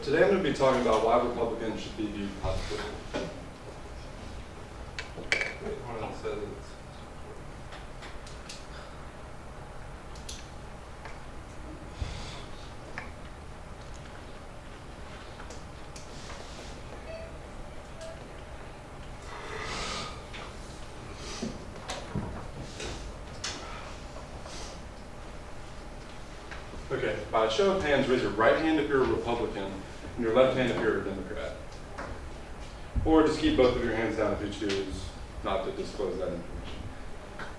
today I'm going to be talking about why Republicans should be viewed positively. Wait, hold on a second. Okay, by a show of hands, raise your right hand if you're a Republican and your left hand if you're a Democrat. Or just keep both of your hands down if you choose not to disclose that information.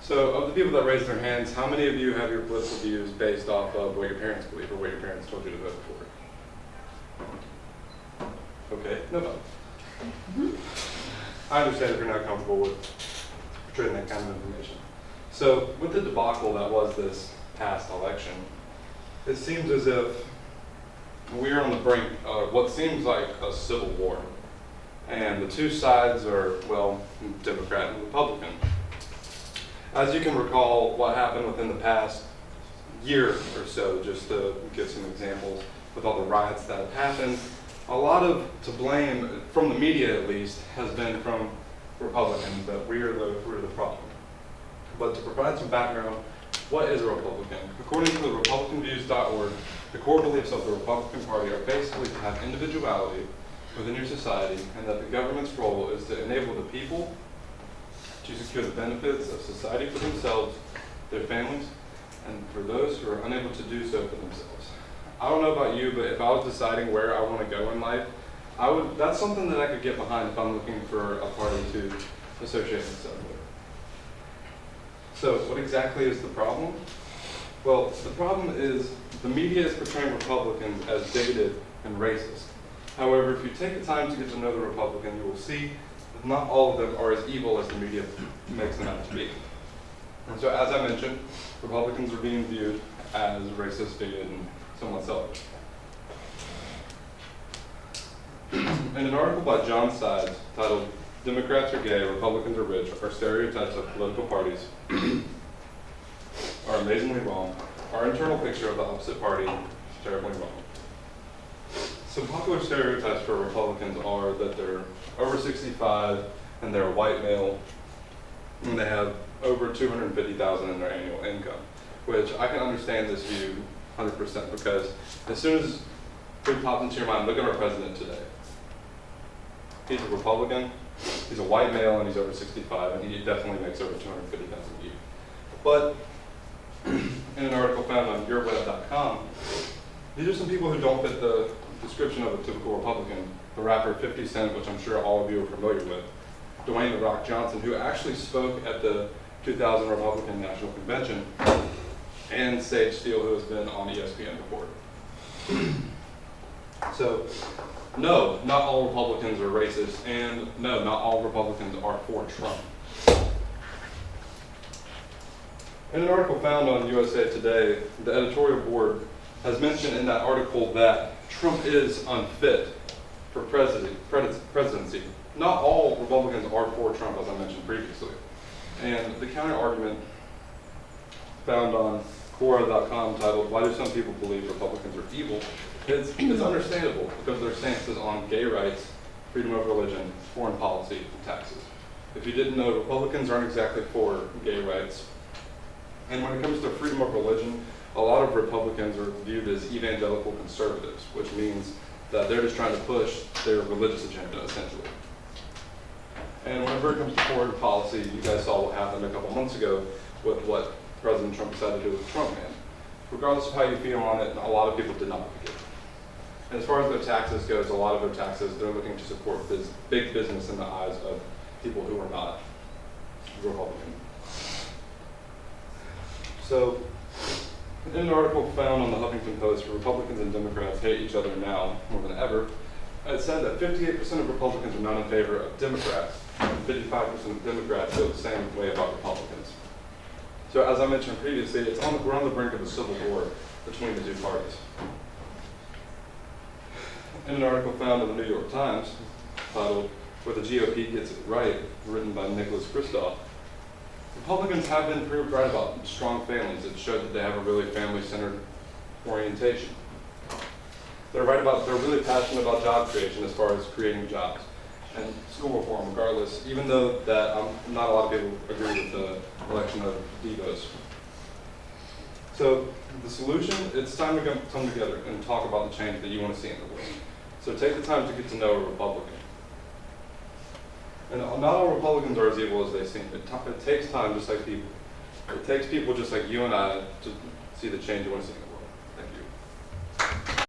So of the people that raised their hands, how many of you have your political views based off of what your parents believe or what your parents told you to vote for? Okay, nobody. I understand if you're not comfortable with portraying that kind of information. So with the debacle that was this past election, it seems as if we're on the brink of what seems like a civil war. And the two sides are, well, Democrat and Republican. As you can recall, what happened within the past year or so, just to give some examples, with all the riots that have happened, a lot of to blame, from the media at least, has been from Republicans, that we're the problem. But to provide some background, what is a Republican? According to the RepublicanViews.org, the core beliefs of the Republican Party are basically to have individuality within your society, and that the government's role is to enable the people to secure the benefits of society for themselves, their families, and for those who are unable to do so for themselves. I don't know about you, but if I was deciding where I want to go in life, that's something that I could get behind if I'm looking for a party to associate myself with. So what exactly is the problem? Well, the problem is the media is portraying Republicans as bigoted and racist. However, if you take the time to get to know the Republican, you will see that not all of them are as evil as the media makes them out to be. And so as I mentioned, Republicans are being viewed as racist, bigoted, and somewhat selfish. In an article by John Sides titled "Democrats are gay, Republicans are rich, our stereotypes of political parties are amazingly wrong. Our internal picture of the opposite party is terribly wrong." Some popular stereotypes for Republicans are that they're over 65 and they're a white male and they have over $250,000 in their annual income, which I can understand this view 100% because as soon as it pops into your mind, look at our president today. He's a Republican. He's a white male and he's over 65, and he definitely makes over $250,000 a year. But in an article found on yourweb.com, these are some people who don't fit the description of a typical Republican. The rapper 50 Cent, which I'm sure all of you are familiar with, Dwayne "The Rock" Johnson, who actually spoke at the 2000 Republican National Convention, and Sage Steele, who has been on ESPN before. So, no, not all Republicans are racist, and no, not all Republicans are for Trump. In an article found on USA Today, the editorial board has mentioned in that article that Trump is unfit for presidency. Not all Republicans are for Trump, as I mentioned previously. And the counter argument found on Quora.com titled "Why do some people believe Republicans are evil?" It's understandable because their stance is on gay rights, freedom of religion, foreign policy, and taxes. If you didn't know, Republicans aren't exactly for gay rights. And when it comes to freedom of religion, a lot of Republicans are viewed as evangelical conservatives, which means that they're just trying to push their religious agenda, essentially. And whenever it comes to foreign policy, you guys saw what happened a couple months ago with what President Trump decided to do with Trump Man. Regardless of how you feel on it, a lot of people did not like it. And as far as their taxes goes, a lot of their taxes, they're looking to support big business in the eyes of people who are not Republican. So, in an article found on the Huffington Post, Republicans and Democrats hate each other now more than ever, it said that 58% of Republicans are not in favor of Democrats, and 55% of Democrats feel the same way about Republicans. So as I mentioned previously, we're on the brink of a civil war between the two parties. In an article found in the New York Times titled "Where the GOP Gets It Right," written by Nicholas Kristof, Republicans have been proved right about strong families that show that they have a really family-centered orientation. They're really passionate about job creation as far as creating jobs and school reform, regardless, even though that not a lot of people agree with the election of Devos. So the solution, it's time to come together and talk about the change that you want to see in the world. So take the time to get to know a Republican. And not all Republicans are as evil as they seem. It takes time, just like people. It takes people just like you and I to see the change you want to see in the world.